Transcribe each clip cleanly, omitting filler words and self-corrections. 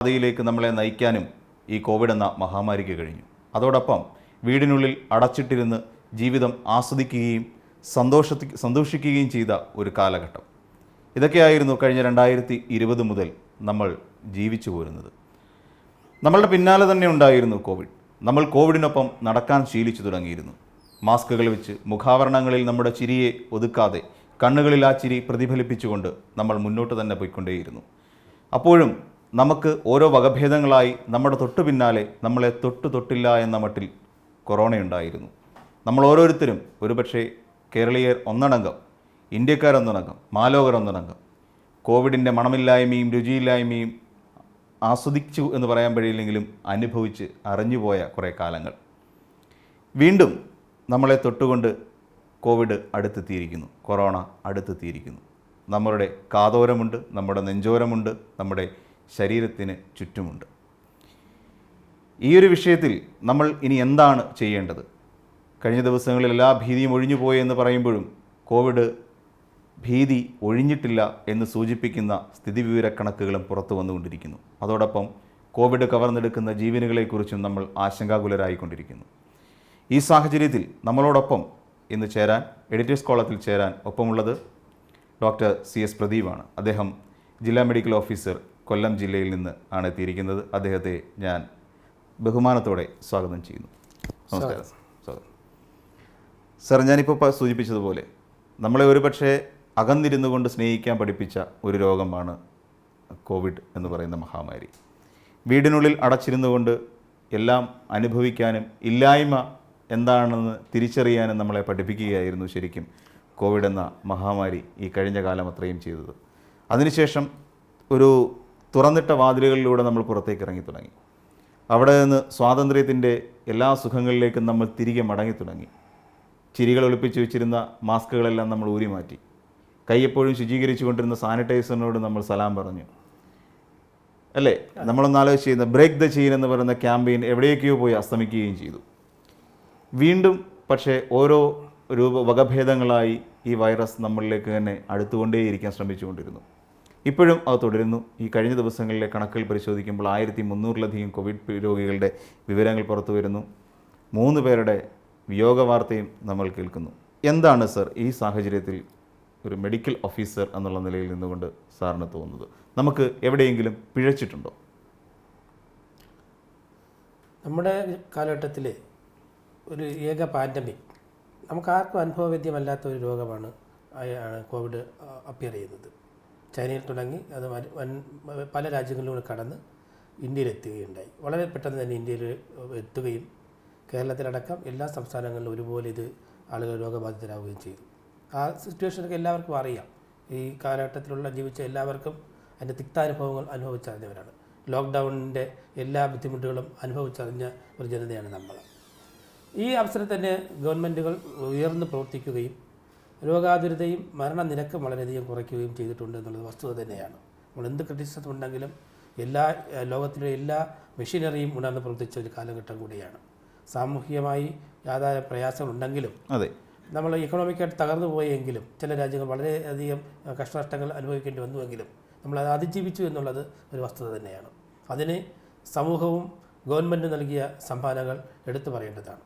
പാതയിലേക്ക് നമ്മളെ നയിക്കാനും ഈ കോവിഡ് എന്ന മഹാമാരിക്ക് കഴിഞ്ഞു. അതോടൊപ്പം വീടിനുള്ളിൽ അടച്ചിട്ടിരുന്ന് ജീവിതം ആസ്വദിക്കുകയും സന്തോഷിക്കുകയും ചെയ്ത ഒരു കാലഘട്ടം. ഇതൊക്കെയായിരുന്നു കഴിഞ്ഞ 2020 മുതൽ നമ്മൾ ജീവിച്ചു പോരുന്നത്. നമ്മളുടെ പിന്നാലെ തന്നെ ഉണ്ടായിരുന്നു കോവിഡ്. നമ്മൾ കോവിഡിനൊപ്പം നടക്കാൻ ശീലിച്ചു തുടങ്ങിയിരുന്നു. മാസ്കുകൾ വെച്ച് മുഖാവരണങ്ങളിൽ നമ്മുടെ ചിരിയെ ഒതുക്കാതെ കണ്ണുകളിൽ ആ ചിരി പ്രതിഫലിപ്പിച്ചുകൊണ്ട് നമ്മൾ മുന്നോട്ട് തന്നെ പോയിക്കൊണ്ടേയിരുന്നു. അപ്പോഴും നമുക്ക് ഓരോ വകഭേദങ്ങളായി നമ്മുടെ തൊട്ടു പിന്നാലെ നമ്മളെ തൊട്ടില്ല എന്ന മട്ടിൽ കൊറോണയുണ്ടായിരുന്നു. നമ്മൾ ഓരോരുത്തരും ഒരുപക്ഷെ കേരളീയർ ഒന്നടങ്കം, ഇന്ത്യക്കാരൊന്നടങ്കം, മാലോകർ ഒന്നടങ്കം കോവിഡിൻ്റെ മണമില്ലായ്മയും രുചിയില്ലായ്മയും ആസ്വദിച്ചു എന്ന് പറയാൻ കഴിയില്ലെങ്കിലും അനുഭവിച്ച് അറിഞ്ഞുപോയ കുറേ കാലങ്ങൾ. വീണ്ടും നമ്മളെ തൊട്ടുകൊണ്ട് കോവിഡ് അടുത്തെത്തിയിരിക്കുന്നു, കൊറോണ അടുത്തെത്തിയിരിക്കുന്നു. നമ്മളുടെ കാതോരമുണ്ട്, നമ്മുടെ നെഞ്ചോരമുണ്ട്, നമ്മുടെ ശരീരത്തിന് ചുറ്റുമുണ്ട്. ഈ ഒരു വിഷയത്തിൽ നമ്മൾ ഇനി എന്താണ് ചെയ്യേണ്ടത്? കഴിഞ്ഞ ദിവസങ്ങളിൽ എല്ലാ ഭീതിയും ഒഴിഞ്ഞുപോയി എന്ന് പറയുമ്പോഴും കോവിഡ് ഭീതി ഒഴിഞ്ഞിട്ടില്ല എന്ന് സൂചിപ്പിക്കുന്ന സ്ഥിതിവിവരക്കണക്കുകളും പുറത്തു വന്നുകൊണ്ടിരിക്കുന്നു. അതോടൊപ്പം കോവിഡ് കവർന്നെടുക്കുന്ന ജീവനുകളെക്കുറിച്ചും നമ്മൾ ആശങ്കാകുലരായിക്കൊണ്ടിരിക്കുന്നു. ഈ സാഹചര്യത്തിൽ നമ്മളോടൊപ്പം ഇന്ന് ചേരാൻ, എഡിറ്റേഴ്സ് കോളത്തിൽ ചേരാൻ ഒപ്പമുള്ളത് ഡോക്ടർ CS പ്രദീപാണ്. അദ്ദേഹം ജില്ലാ മെഡിക്കൽ ഓഫീസർ, കൊല്ലം ജില്ലയിൽ നിന്ന് ആണ് എത്തിയിരിക്കുന്നത്. അദ്ദേഹത്തെ ഞാൻ ബഹുമാനത്തോടെ സ്വാഗതം ചെയ്യുന്നു. നമസ്കാരം. സ്വാഗതം സർ. ഞാനിപ്പോൾ സൂചിപ്പിച്ചതുപോലെ നമ്മളെ ഒരുപക്ഷെ അകന്നിരുന്നു കൊണ്ട് സ്നേഹിക്കാൻ പഠിപ്പിച്ച ഒരു രോഗമാണ് കോവിഡ് എന്ന് പറയുന്ന മഹാമാരി. വീടിനുള്ളിൽ അടച്ചിരുന്നു കൊണ്ട് എല്ലാം അനുഭവിക്കാനും ഇല്ലായ്മ എന്താണെന്ന് തിരിച്ചറിയാനും നമ്മളെ പഠിപ്പിക്കുകയായിരുന്നു ശരിക്കും കോവിഡ് എന്ന മഹാമാരി ഈ കഴിഞ്ഞ കാലം അത്രയും ചെയ്തത്. അതിനുശേഷം ഒരു തുറന്നിട്ട വാതിലുകളിലൂടെ നമ്മൾ പുറത്തേക്ക് ഇറങ്ങി തുടങ്ങി. അവിടെ നിന്ന് സ്വാതന്ത്ര്യത്തിൻ്റെ എല്ലാ സുഖങ്ങളിലേക്കും നമ്മൾ തിരികെ മടങ്ങി തുടങ്ങി. ചിരികൾ ഒളിപ്പിച്ച് വെച്ചിരുന്ന മാസ്കുകളെല്ലാം നമ്മൾ ഊരി മാറ്റി. കൈയെപ്പോഴും ശുചീകരിച്ചു കൊണ്ടിരുന്ന സാനിറ്റൈസറിനോട് നമ്മൾ സലാം പറഞ്ഞു, അല്ലേ? നമ്മളൊന്ന് ആലോചിച്ച് ചെയ്യുന്ന ബ്രേക്ക് ദ ചെയിൻ എന്ന് പറയുന്ന ക്യാമ്പയിൻ എവിടേക്കോ പോയി അസ്തമിക്കുകയും ചെയ്തു. വീണ്ടും പക്ഷേ ഓരോ വകഭേദങ്ങളായി ഈ വൈറസ് നമ്മളിലേക്ക് തന്നെ അടുത്തുകൊണ്ടേയിരിക്കാൻ ശ്രമിച്ചുകൊണ്ടിരുന്നു. ഇപ്പോഴും അത് തുടരുന്നു. ഈ കഴിഞ്ഞ ദിവസങ്ങളിലെ കണക്കുകൾ പരിശോധിക്കുമ്പോൾ 1300-ലധികം കോവിഡ് രോഗികളുടെ വിവരങ്ങൾ പുറത്തു വരുന്നു. 3 പേരുടെ വിയോഗ വാർത്തയും നമ്മൾ കേൾക്കുന്നു. എന്താണ് സർ ഈ സാഹചര്യത്തിൽ ഒരു മെഡിക്കൽ ഓഫീസർ എന്നുള്ള നിലയിൽ നിന്നുകൊണ്ട് സാറിന് തോന്നുന്നത്? നമുക്ക് എവിടെയെങ്കിലും പിഴച്ചിട്ടുണ്ടോ? നമ്മുടെ കാലഘട്ടത്തിൽ ഒരു ഏക പാൻഡമിക്, നമുക്കാർക്കും അനുഭവവേദ്യമല്ലാത്ത ഒരു രോഗമാണ് കോവിഡ് അപ്പിയർ ചെയ്യുന്നത്. ചൈനയിൽ തുടങ്ങി അത് പല രാജ്യങ്ങളിലൂടെ കടന്ന് ഇന്ത്യയിലെത്തുകയുണ്ടായി. വളരെ പെട്ടെന്ന് തന്നെ ഇന്ത്യയിൽ എത്തുകയും കേരളത്തിലടക്കം എല്ലാ സംസ്ഥാനങ്ങളിലും ഒരുപോലെ ഇത് ആളുകൾ രോഗബാധിതരാകുകയും ചെയ്തു. ആ സിറ്റുവേഷനൊക്കെ എല്ലാവർക്കും അറിയാം. ഈ കാലഘട്ടത്തിലുള്ള ജീവിച്ച എല്ലാവർക്കും അതിൻ്റെ തിക്താനുഭവങ്ങൾ അനുഭവിച്ചറിഞ്ഞവരാണ്. ലോക്ക്ഡൗണിൻ്റെ എല്ലാ ബുദ്ധിമുട്ടുകളും അനുഭവിച്ചറിഞ്ഞ ഒരു ജനതയാണ് നമ്മൾ. ഈ അവസരത്തിൽ തന്നെ ഗവൺമെൻറ്റുകൾ ഉയർന്ന് പ്രവർത്തിക്കുകയും രോഗാതുരതയും മരണനിരക്കും വളരെയധികം കുറയ്ക്കുകയും ചെയ്തിട്ടുണ്ട് എന്നുള്ളത് വസ്തുത തന്നെയാണ്. നമ്മൾ എന്ത് ക്രിറ്റിസിസം ഉണ്ടെങ്കിലും ലോകത്തിലെ എല്ലാ മെഷീനറിയും ഉണർന്ന് പ്രവർത്തിച്ച ഒരു കാലഘട്ടം കൂടിയാണ്. സാമൂഹികമായി യാതൊരു പ്രയാസങ്ങളുണ്ടെങ്കിലും നമ്മൾ ഇക്കണോമിക്കായിട്ട് തകർന്നു പോയെങ്കിലും ചില രാജ്യങ്ങൾ വളരെയധികം കഷ്ടനഷ്ടങ്ങൾ അനുഭവിക്കേണ്ടി വന്നുവെങ്കിലും നമ്മളത് അതിജീവിച്ചു എന്നുള്ളത് ഒരു വസ്തുത തന്നെയാണ്. അതിന് സമൂഹവും ഗവൺമെൻറ് നൽകിയ സംഭാവനകൾ എടുത്തു പറയേണ്ടതാണ്.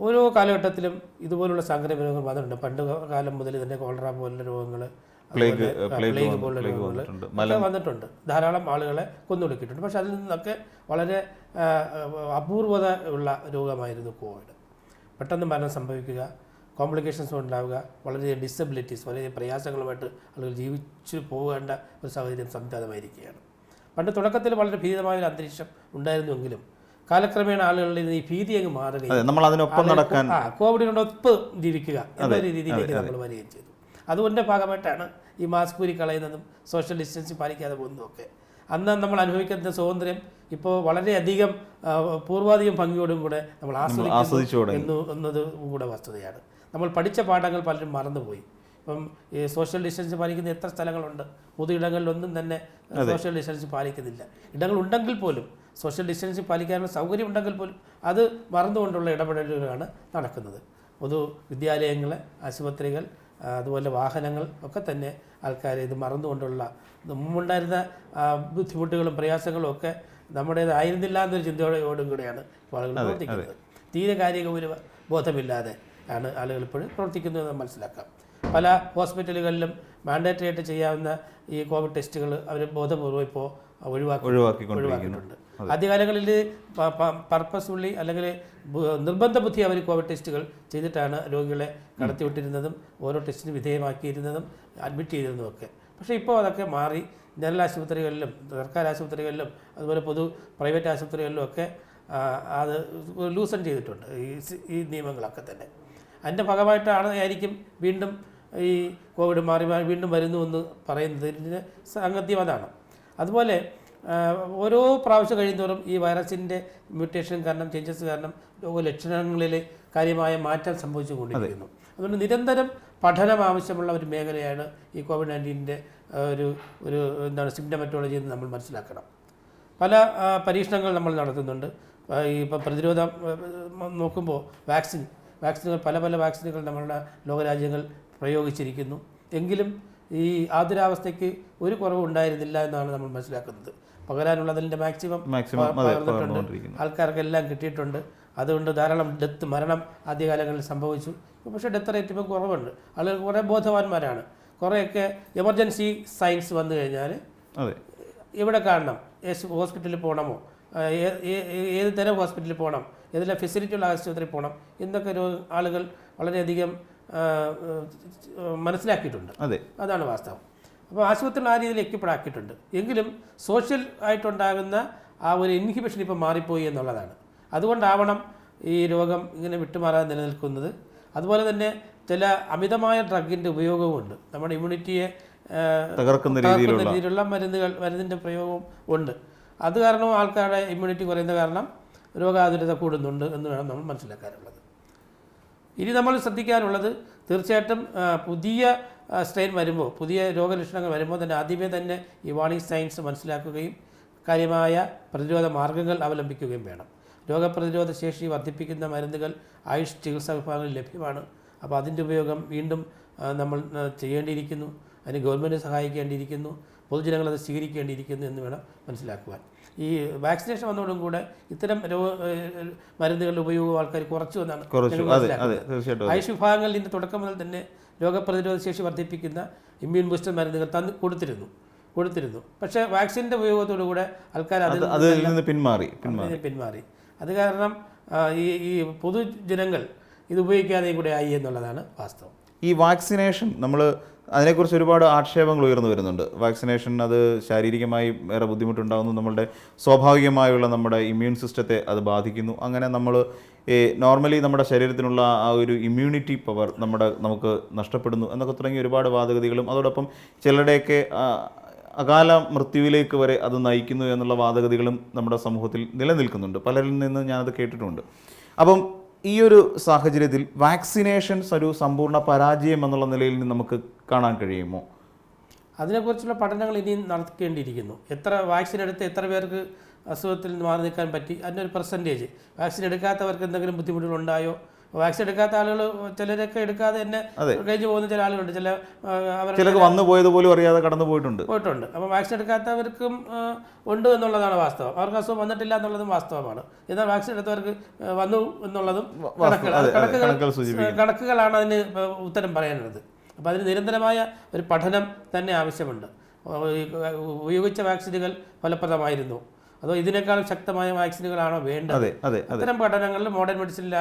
ഓരോ കാലഘട്ടത്തിലും ഇതുപോലുള്ള സാംക്രമിക രോഗങ്ങൾ വന്നിട്ടുണ്ട്. പണ്ട് കാലം മുതൽ തന്നെ കോളറ പോലുള്ള രോഗങ്ങൾ, പ്ലേഗ് പോലുള്ള രോഗങ്ങൾ വന്നിട്ടുണ്ട്. ധാരാളം ആളുകളെ കൊന്നൊടുക്കിയിട്ടുണ്ട്. പക്ഷെ അതിൽ നിന്നൊക്കെ വളരെ അപൂർവത ഉള്ള രോഗമായിരുന്നു കോവിഡ്. പെട്ടെന്ന് മരണം സംഭവിക്കുക, കോംപ്ലിക്കേഷൻസ് ഉണ്ടാവുക, വളരെ ഡിസബിലിറ്റീസ്, വളരെ പ്രയാസങ്ങളുമായിട്ട് ആളുകൾ ജീവിച്ചു പോകേണ്ട ഒരു സാഹചര്യം സംജാതമായിരിക്കുകയാണ്. പണ്ട് തുടക്കത്തിൽ വളരെ ഭീതമായ അന്തരീക്ഷം ഉണ്ടായിരുന്നുവെങ്കിലും കാലക്രമേണ ആളുകളിൽ ഈ ഭീതി അങ്ങ് മാറുകയും കോവിഡിനോടൊപ്പം ജീവിക്കുക എന്ന രീതിയിലേക്ക് നമ്മൾ വരികയും ചെയ്തു. അതുകൊണ്ട് ഭാഗമായിട്ടാണ് ഈ മാസ്ക് ഊരി കളയുന്നതും സോഷ്യൽ ഡിസ്റ്റൻസിങ് പാലിക്കാതെ പോകുന്നതുമൊക്കെ. അന്ന് നമ്മൾ അനുഭവിക്കുന്ന സ്വാതന്ത്ര്യം ഇപ്പോൾ വളരെയധികം പൂർവാധികം ഭംഗിയോടും കൂടെ നമ്മൾ ആസ്വദിച്ചു എന്നത് കൂടെ വസ്തുതയാണ്. നമ്മൾ പഠിച്ച പാഠങ്ങൾ പലരും മറന്നുപോയി. ഇപ്പം ഈ സോഷ്യൽ ഡിസ്റ്റൻസ് പാലിക്കുന്ന എത്ര സ്ഥലങ്ങളുണ്ട്? പൊതു ഇടങ്ങളിലൊന്നും തന്നെ സോഷ്യൽ ഡിസ്റ്റൻസ് പാലിക്കുന്നില്ല. ഇടങ്ങളുണ്ടെങ്കിൽ പോലും സോഷ്യൽ ഡിസ്റ്റൻസിങ് പാലിക്കാനുള്ള സൗകര്യം ഉണ്ടെങ്കിൽ പോലും അത് മറന്നുകൊണ്ടുള്ള ഇടപെടലുകളാണ് നടക്കുന്നത്. പൊതു വിദ്യാലയങ്ങൾ, ആശുപത്രികൾ, അതുപോലെ വാഹനങ്ങൾ ഒക്കെ തന്നെ ആൾക്കാർ ഇത് മറന്നുകൊണ്ടുള്ള മുമ്പുണ്ടായിരുന്ന ബുദ്ധിമുട്ടുകളും പ്രയാസങ്ങളും ഒക്കെ നമ്മുടേതായിരുന്നില്ല എന്നൊരു ചിന്തയോടും കൂടെയാണ് ഇപ്പോൾ ആളുകൾ പ്രവർത്തിക്കുന്നത്. തീരെ കായിക ഒരു ബോധമില്ലാതെ ആണ് ആളുകൾ ഇപ്പോഴും പ്രവർത്തിക്കുന്നതെന്ന് മനസ്സിലാക്കാം. പല ഹോസ്പിറ്റലുകളിലും മാൻഡേറ്ററി ആയിട്ട് ചെയ്യാവുന്ന ഈ കോവിഡ് ടെസ്റ്റുകൾ അവർ ബോധപൂർവ്വം ഇപ്പോൾ ഒഴിവാക്കിയിട്ടുണ്ട്. ആദ്യകാലങ്ങളിൽ പർപ്പസ്ഫുള്ളി അല്ലെങ്കിൽ നിർബന്ധ ബുദ്ധി അവർ കോവിഡ് ടെസ്റ്റുകൾ ചെയ്തിട്ടാണ് രോഗികളെ കടത്തിവിട്ടിരുന്നതും ഓരോ ടെസ്റ്റിന് വിധേയമാക്കിയിരുന്നതും അഡ്മിറ്റ് ചെയ്തിരുന്നതുമൊക്കെ. പക്ഷേ ഇപ്പോൾ അതൊക്കെ മാറി ജനറൽ ആശുപത്രികളിലും സർക്കാർ ആശുപത്രികളിലും അതുപോലെ പ്രൈവറ്റ് ആശുപത്രികളിലും ഒക്കെ അത് ലൂസൺ ചെയ്തിട്ടുണ്ട് ഈ നിയമങ്ങളൊക്കെ തന്നെ. അതിൻ്റെ ഭാഗമായിട്ടായിരിക്കും വീണ്ടും ഈ കോവിഡ് മാറി വീണ്ടും വരുന്നു എന്ന് പറയുന്നതിന് സാങ്കത്യം അതാണ്. അതുപോലെ ഓരോ പ്രാവശ്യം കഴിയുന്നതോറും ഈ വൈറസിൻ്റെ മ്യൂട്ടേഷൻ കാരണം ചേഞ്ചസ് കാരണം രോഗലക്ഷണങ്ങളിൽ കാര്യമായ മാറ്റം സംഭവിച്ചുകൊണ്ടിരിക്കുന്നു. അതുകൊണ്ട് നിരന്തരം പഠനം ആവശ്യമുള്ള ഒരു മേഖലയാണ് ഈ കോവിഡ്-19 ഒരു സിംപ്റ്റമറ്റോളജി എന്ന് നമ്മൾ മനസ്സിലാക്കണം. പല പരീക്ഷണങ്ങൾ നമ്മൾ നടത്തുന്നുണ്ട്. ഇപ്പം പ്രതിരോധം നോക്കുമ്പോൾ വാക്സിനുകൾ പല വാക്സിനുകൾ നമ്മളുടെ ലോകരാജ്യങ്ങൾ പ്രയോഗിച്ചിരിക്കുന്നു. എങ്കിലും ഈ ആതുരാവസ്ഥയ്ക്ക് ഒരു കുറവും ഉണ്ടായിരുന്നില്ല എന്നാണ് നമ്മൾ മനസ്സിലാക്കുന്നത്. പകരാനുള്ളതിൻ്റെ മാക്സിമം പകർന്നിട്ടുണ്ട്, ആൾക്കാർക്കെല്ലാം കിട്ടിയിട്ടുണ്ട്. അതുകൊണ്ട് ധാരാളം മരണം ആദ്യകാലങ്ങളിൽ സംഭവിച്ചു. പക്ഷേ ഡെത്ത് റേറ്റ് ഇപ്പം കുറവുണ്ട്. ആളുകൾ കുറേ ബോധവാന്മാരാണ്. കുറേയൊക്കെ എമർജൻസി സയൻസ് വന്നു കഴിഞ്ഞാൽ എവിടെ കാണണം, ഹോസ്പിറ്റലിൽ പോകണമോ, ഏത് തരം ഹോസ്പിറ്റലിൽ പോകണം, ഏതെല്ലാം ഫെസിലിറ്റിയുള്ള ആശുപത്രിയിൽ പോകണം എന്നൊക്കെ ആളുകൾ വളരെയധികം മനസ്സിലാക്കിയിട്ടുണ്ട്. അതാണ് വാസ്തവം. അപ്പോൾ ആശുപത്രികൾ ആ രീതിയിൽ എക്യുപ്പഡാക്കിയിട്ടുണ്ട്. എങ്കിലും സോഷ്യൽ ആയിട്ടുണ്ടാകുന്ന ആ ഒരു ഇൻഹിബിഷൻ ഇപ്പോൾ മാറിപ്പോയി എന്നുള്ളതാണ്. അതുകൊണ്ടാവണം ഈ രോഗം ഇങ്ങനെ വിട്ടുമാറാതെ നിലനിൽക്കുന്നത്. അതുപോലെ തന്നെ ചില അമിതമായ ഡ്രഗിൻ്റെ ഉപയോഗവുമുണ്ട്. നമ്മുടെ ഇമ്മ്യൂണിറ്റിയെ തകർക്കുന്ന രീതിയിലുള്ള മരുന്നിൻ്റെ പ്രയോഗവും ഉണ്ട്. അത് കാരണം ആൾക്കാരുടെ ഇമ്മ്യൂണിറ്റി കുറയുന്ന കാരണം രോഗാതുരത കൂടുന്നുണ്ട് എന്ന് വേണം നമ്മൾ മനസ്സിലാക്കാനുള്ളത്. ഇനി നമ്മൾ ശ്രദ്ധിക്കാനുള്ളത് തീർച്ചയായിട്ടും പുതിയ സ്ട്രെയിൻ വരുമ്പോൾ, പുതിയ രോഗലക്ഷണങ്ങൾ വരുമ്പോൾ തന്നെ ആദ്യമേ തന്നെ ഈ വാർണിംഗ് സൈൻസ് മനസ്സിലാക്കുകയും കാര്യമായ പ്രതിരോധ മാർഗ്ഗങ്ങൾ അവലംബിക്കുകയും വേണം. രോഗപ്രതിരോധ ശേഷി വർദ്ധിപ്പിക്കുന്ന മരുന്നുകൾ ആയുഷ് ചികിത്സാ വിഭാഗങ്ങളിൽ ലഭ്യമാണ്. അപ്പോൾ അതിൻ്റെ ഉപയോഗം വീണ്ടും നമ്മൾ ചെയ്യേണ്ടിയിരിക്കുന്നു. അതിന് ഗവൺമെൻറ് സഹായിക്കേണ്ടിയിരിക്കുന്നു, പൊതുജനങ്ങളത് സ്വീകരിക്കേണ്ടിയിരിക്കുന്നു എന്ന് വേണം മനസ്സിലാക്കുവാൻ. ഈ വാക്സിനേഷൻ വന്നതോടും കൂടെ ഇത്തരം മരുന്നുകളുടെ ഉപയോഗം ആൾക്കാർ കുറച്ചു എന്നാണ് മനസ്സിലാക്കുന്നത്. ആയുഷ് വിഭാഗങ്ങളിൽ ഇതിൻ്റെ തുടക്കം മുതൽ തന്നെ രോഗപ്രതിരോധ ശേഷി വർദ്ധിപ്പിക്കുന്ന ഇമ്മ്യൂൺ ബൂസ്റ്റർ മരുന്നുകൾ കൊടുത്തിരുന്നു. പക്ഷേ വാക്സിൻ്റെ ഉപയോഗത്തോടു കൂടെ ആൾക്കാർ അതിൽ നിന്ന് പിന്മാറി. അത് കാരണം ഈ പൊതുജനങ്ങൾ ഇത് ഉപയോഗിക്കാതെയും കൂടെ ആയി എന്നുള്ളതാണ് വാസ്തവം. ഈ വാക്സിനേഷൻ നമ്മൾ അതിനെക്കുറിച്ച് ഒരുപാട് ആക്ഷേപങ്ങൾ ഉയർന്നു വരുന്നുണ്ട്. വാക്സിനേഷൻ അത് ശാരീരികമായി വേറെ ബുദ്ധിമുട്ടുണ്ടാകുന്നു, നമ്മളുടെ സ്വാഭാവികമായുള്ള നമ്മുടെ ഇമ്മ്യൂൺ സിസ്റ്റത്തെ അത് ബാധിക്കുന്നു. അങ്ങനെ നമ്മൾ നോർമലി നമ്മുടെ ശരീരത്തിനുള്ള ആ ഒരു ഇമ്മ്യൂണിറ്റി പവർ നമുക്ക് നഷ്ടപ്പെടുന്നു എന്നൊക്കെ തുടങ്ങി ഒരുപാട് വാദഗതികളും അതോടൊപ്പം ചിലരുടെയൊക്കെ അകാല മൃത്യുവിലേക്ക് വരെ അത് നയിക്കുന്നു എന്നുള്ള വാദഗതികളും നമ്മുടെ സമൂഹത്തിൽ നിലനിൽക്കുന്നുണ്ട്. പലരിൽ നിന്ന് ഞാനത് കേട്ടിട്ടുണ്ട്. അപ്പം ഈ ഒരു സാഹചര്യത്തിൽ വാക്സിനേഷൻസ് ഒരു സമ്പൂർണ്ണ പരാജയം എന്നുള്ള നിലയിൽ നിന്ന് നമുക്ക് കാണാൻ കഴിയുമോ? അതിനെക്കുറിച്ചുള്ള പഠനങ്ങൾ ഇനിയും നടക്കേണ്ടിയിരിക്കുന്നു. എത്ര വാക്സിൻ എടുത്ത് എത്ര പേർക്ക് അസുഖത്തിൽ നിന്ന് മാറി നിൽക്കാൻ പറ്റി, അതിൻ്റെ ഒരു പെർസെൻറ്റേജ്. വാക്സിൻ എടുക്കാത്തവർക്ക് എന്തെങ്കിലും ബുദ്ധിമുട്ടുകളുണ്ടായോ? വാക്സിൻ എടുക്കാത്ത ആളുകൾ ചിലരൊക്കെ എടുക്കാതെ തന്നെ കഴിഞ്ഞു പോകുന്ന ചില ആളുകളുണ്ട്. ചിലർക്ക് വന്നു പോയത് പോലും അറിയാതെ കടന്നു പോയിട്ടുണ്ട്. അപ്പോൾ വാക്സിൻ എടുക്കാത്തവർക്കും ഉണ്ട് എന്നുള്ളതാണ് വാസ്തവം. അവർക്ക് അസുഖം വന്നിട്ടില്ല എന്നുള്ളതും വാസ്തവമാണ്. എന്നാൽ വാക്സിൻ എടുത്തവർക്ക് വന്നു എന്നുള്ളതും കണക്കുകളാണ് അതിന് ഉത്തരം പറയാനുള്ളത്. അപ്പോൾ അതിന് നിരന്തരമായ ഒരു പഠനം തന്നെ ആവശ്യമുണ്ട്. ഉപയോഗിച്ച വാക്സിനുകൾ ഫലപ്രദമായിരുന്നു, അതോ ഇതിനേക്കാളും ശക്തമായ വാക്സിനുകളാണോ വേണ്ടത്? അത്തരം പഠനങ്ങളിൽ മോഡേൺ മെഡിസിനിൽ